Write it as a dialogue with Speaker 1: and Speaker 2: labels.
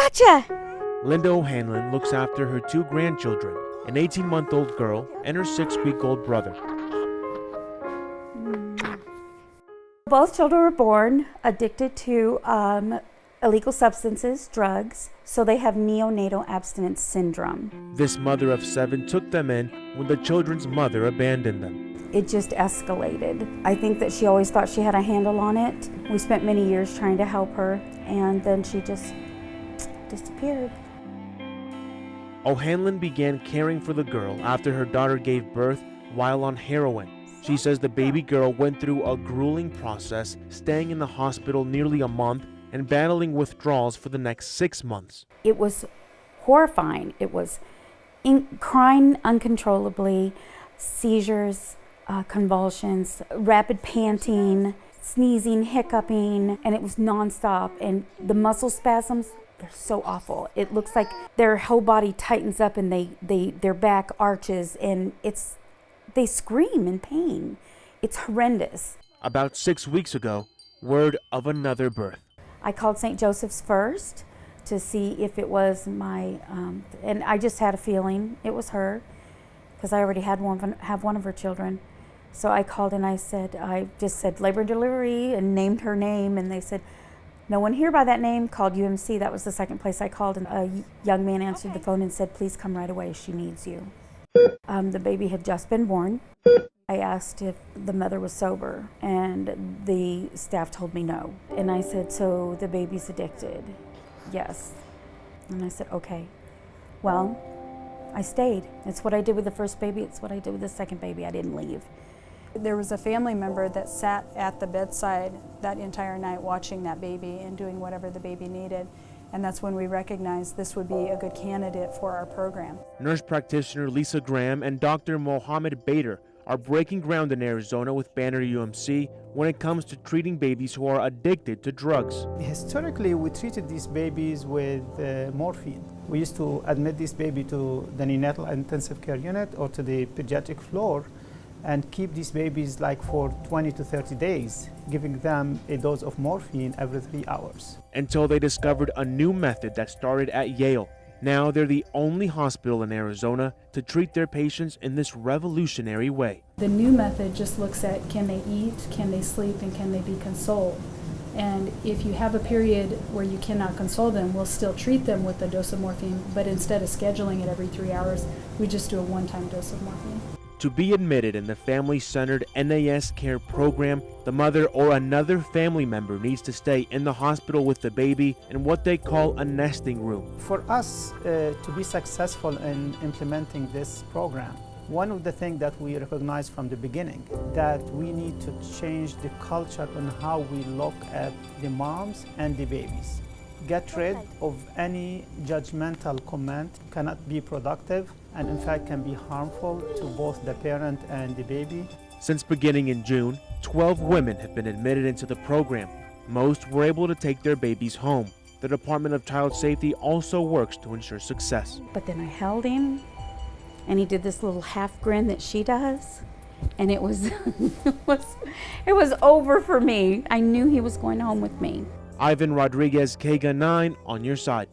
Speaker 1: gotcha!
Speaker 2: Linda O'Hanlon looks after her 2 grandchildren, an 18-month-old girl and her 6-week-old brother.
Speaker 1: Both children were born addicted to illegal substances, drugs, so they have neonatal abstinence syndrome.
Speaker 2: This mother of 7 took them in when the children's mother abandoned them.
Speaker 1: It just escalated. I think that she always thought she had a handle on it. We spent many years trying to help her, and then she just disappeared.
Speaker 2: O'Hanlon began caring for the girl after her daughter gave birth while on heroin. She says the baby girl went through a grueling process, staying in the hospital nearly a month and battling withdrawals for the next 6 months.
Speaker 1: It was horrifying. It was crying uncontrollably, seizures, convulsions, rapid panting, sneezing, hiccuping, and it was nonstop. And the muscle spasms, they're so awful. It looks like their whole body tightens up and their back arches, and they scream in pain. It's horrendous.
Speaker 2: About 6 weeks ago, word of another birth.
Speaker 1: I called St. Joseph's first to see if it was my, and I just had a feeling it was her, because I already have one of her children. So I called and I just said labor and delivery and named her name, and they said, no one here by that name. Called UMC. That was the second place I called, and a young man answered the phone and said, please come right away, she needs you. The baby had just been born. I asked if the mother was sober, and the staff told me no. And I said, so the baby's addicted? Yes. And I said, okay. Well, I stayed. It's what I did with the first baby. It's what I did with the second baby. I didn't leave.
Speaker 3: There was a family member that sat at the bedside that entire night watching that baby and doing whatever the baby needed. And that's when we recognized this would be a good candidate for our program.
Speaker 2: Nurse practitioner Lisa Graham and Dr. Mohammed Bader are breaking ground in Arizona with Banner UMC when it comes to treating babies who are addicted to drugs.
Speaker 4: Historically, we treated these babies with morphine. We used to admit this baby to the neonatal intensive care unit or to the pediatric floor and keep these babies like for 20 to 30 days, giving them a dose of morphine every 3 hours.
Speaker 2: Until they discovered a new method that started at Yale. Now they're the only hospital in Arizona to treat their patients in this revolutionary way.
Speaker 5: The new method just looks at can they eat, can they sleep, and can they be consoled. And if you have a period where you cannot console them, we'll still treat them with a dose of morphine, but instead of scheduling it every 3 hours, we just do a one-time dose of morphine.
Speaker 2: To be admitted in the family-centered NAS care program, the mother or another family member needs to stay in the hospital with the baby in what they call a nesting room.
Speaker 4: For us to be successful in implementing this program, one of the things that we recognized from the beginning, that we need to change the culture on how we look at the moms and the babies. Get rid of any judgmental comment, cannot be productive, and in fact can be harmful to both the parent and the baby.
Speaker 2: Since beginning in June, 12 women have been admitted into the program. Most were able to take their babies home. The Department of Child Safety also works to ensure success.
Speaker 1: But then I held him, and he did this little half grin that she does, and it was it was over for me. I knew he was going home with me.
Speaker 2: Ivan Rodriguez, KGUN 9 on your side.